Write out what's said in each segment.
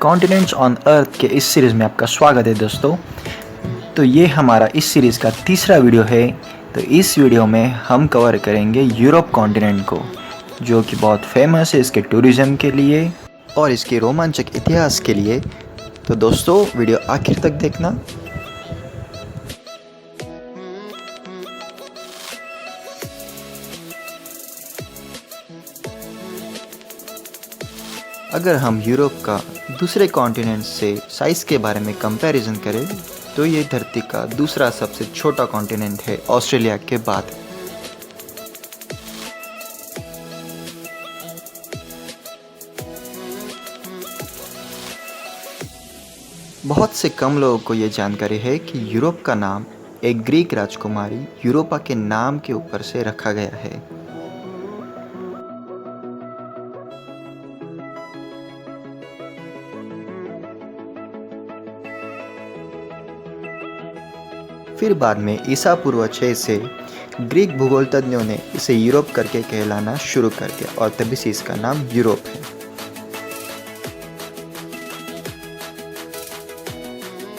Continents on earth के इस series में आपका स्वागत है दोस्तों। तो ये हमारा इस सीरीज़ का तीसरा वीडियो है। तो इस वीडियो में हम कवर करेंगे यूरोप कॉन्टिनेंट को, जो कि बहुत फेमस है इसके टूरिज़्म के लिए और इसके रोमांचक इतिहास के लिए। तो दोस्तों वीडियो आखिर तक देखना। अगर हम यूरोप का दूसरे कॉन्टिनेंट से साइज़ के बारे में कंपैरिजन करें तो ये धरती का दूसरा सबसे छोटा कॉन्टिनेंट है ऑस्ट्रेलिया के बाद। बहुत से कम लोगों को ये जानकारी है कि यूरोप का नाम एक ग्रीक राजकुमारी यूरोपा के नाम के ऊपर से रखा गया है। फिर बाद में ईसा पूर्व 6 से ग्रीक भूगोलतज्ञों ने इसे यूरोप करके कहलाना शुरू कर दिया और तभी से इसका नाम यूरोप है।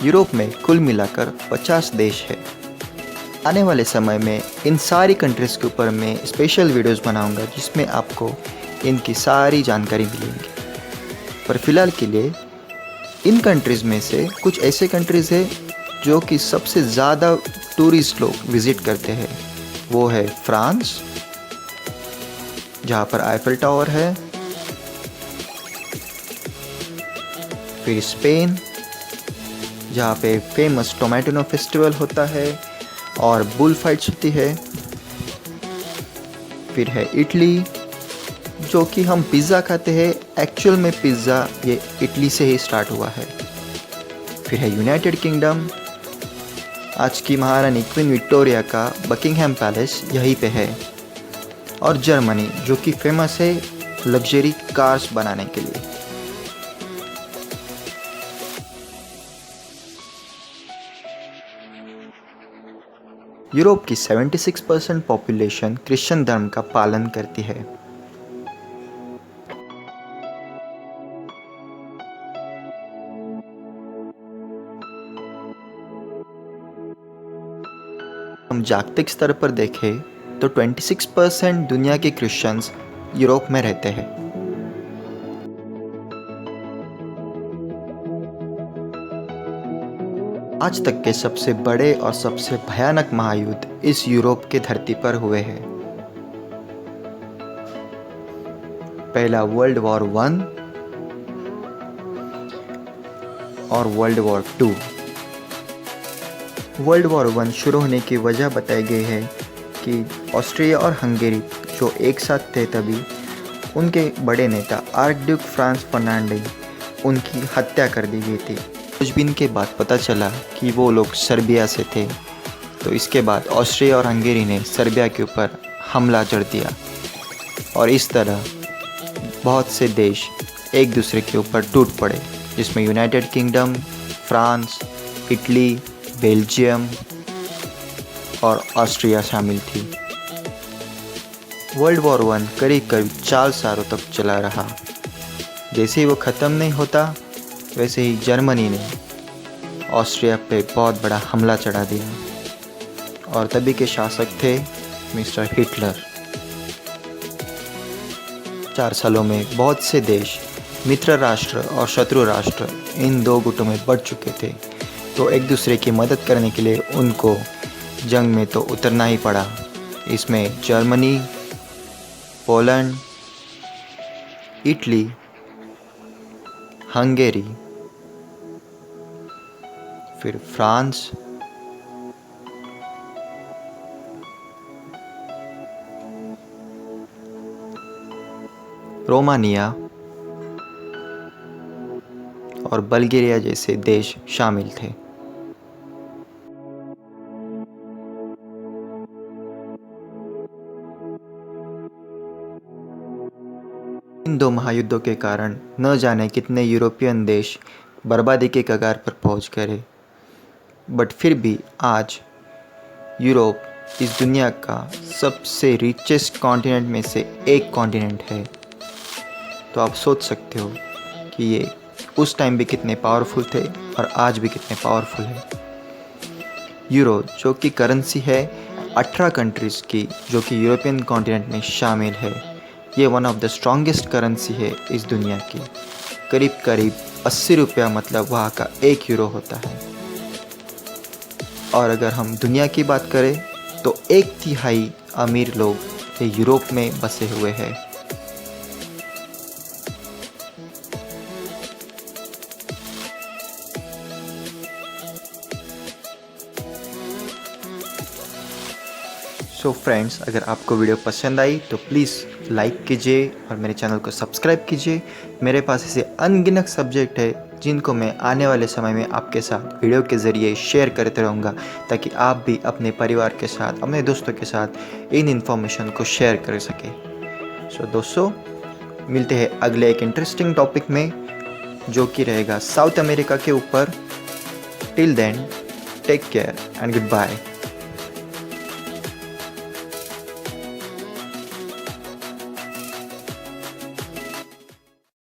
यूरोप में कुल मिलाकर 50 देश है। आने वाले समय में इन सारी कंट्रीज़ के ऊपर मैं स्पेशल वीडियोस बनाऊंगा जिसमें आपको इनकी सारी जानकारी मिलेंगी। पर फिलहाल के लिए इन कंट्रीज़ में से कुछ ऐसे कंट्रीज़ है जो कि सबसे ज़्यादा टूरिस्ट लोग विज़िट करते हैं। वो है फ्रांस, जहाँ पर आईफल टावर है। फिर स्पेन, जहाँ पे फेमस टोमेटो फेस्टिवल होता है और बुल फाइट्स होती है। फिर है इटली, जो कि हम पिज़्ज़ा खाते हैं, एक्चुअल में पिज़्ज़ा ये इटली से ही स्टार्ट हुआ है। फिर है यूनाइटेड किंगडम, आज की महारानी क्वीन विक्टोरिया का बकिंगहैम पैलेस यहीं पे है। और जर्मनी, जो कि फेमस है लग्जरी कार्स बनाने के लिए। यूरोप की 76% पॉपुलेशन क्रिश्चियन धर्म का पालन करती है। हम जागतिक स्तर पर देखें तो 26% दुनिया के क्रिश्चियंस यूरोप में रहते हैं। आज तक के सबसे बड़े और सबसे भयानक महायुद्ध इस यूरोप के धरती पर हुए हैं। पहला वर्ल्ड वॉर 1 और वर्ल्ड वॉर 2। वर्ल्ड वॉर 1 शुरू होने की वजह बताई गई है कि ऑस्ट्रिया और हंगेरी जो एक साथ थे, तभी उनके बड़े नेता आर्कड्यूक फ्रांज फर्नांडिंग उनकी हत्या कर दी गई थी। कुछ दिन के बाद पता चला कि वो लोग सर्बिया से थे, तो इसके बाद ऑस्ट्रिया और हंगेरी ने सर्बिया के ऊपर हमला जड़ दिया और इस तरह बहुत से देश एक दूसरे के ऊपर टूट पड़े, जिसमें United kingdom, France, Italy, Belgium और ऑस्ट्रिया शामिल थी। वर्ल्ड वॉर 1 करीब करीब 4 सालों तक चला रहा। जैसे ही वो ख़त्म नहीं होता, वैसे ही जर्मनी ने ऑस्ट्रिया पे बहुत बड़ा हमला चढ़ा दिया और तभी के शासक थे मिस्टर हिटलर। 4 सालों में बहुत से देश मित्र राष्ट्र और शत्रु राष्ट्र इन दो गुटों में बढ़ चुके थे, तो एक दूसरे की मदद करने के लिए उनको जंग में तो उतरना ही पड़ा। इसमें जर्मनी, पोलैंड, इटली, हंगेरी, फिर फ्रांस, रोमानिया और बल्गेरिया जैसे देश शामिल थे। इन दो महायुद्धों के कारण न जाने कितने यूरोपियन देश बर्बादी के कगार पर पहुंच गए, बट फिर भी आज यूरोप इस दुनिया का सबसे रिचेस्ट कॉन्टिनेंट में से एक कॉन्टिनेंट है। तो आप सोच सकते हो कि ये उस टाइम भी कितने पावरफुल थे और आज भी कितने पावरफुल है। यूरो जो कि करेंसी है 18 कंट्रीज़ की जो कि यूरोपियन कॉन्टिनेंट में शामिल है। ये one of the strongest currency है इस दुनिया की। करीब करीब 80 रुपया मतलब वहाँ का 1 यूरो होता है। और अगर हम दुनिया की बात करें तो 1/3 अमीर लोग ये यूरोप में बसे हुए हैं। सो फ्रेंड्स, अगर आपको वीडियो पसंद आई तो प्लीज़ लाइक कीजिए और मेरे चैनल को सब्सक्राइब कीजिए। मेरे पास ऐसे अनगिनत सब्जेक्ट है जिनको मैं आने वाले समय में आपके साथ वीडियो के ज़रिए शेयर करते रहूँगा, ताकि आप भी अपने परिवार के साथ, अपने दोस्तों के साथ इन इन्फॉर्मेशन को शेयर कर सके। सो दोस्तों, मिलते हैं अगले एक इंटरेस्टिंग टॉपिक में जो कि रहेगा साउथ अमेरिका के ऊपर। Till then, take care and good bye.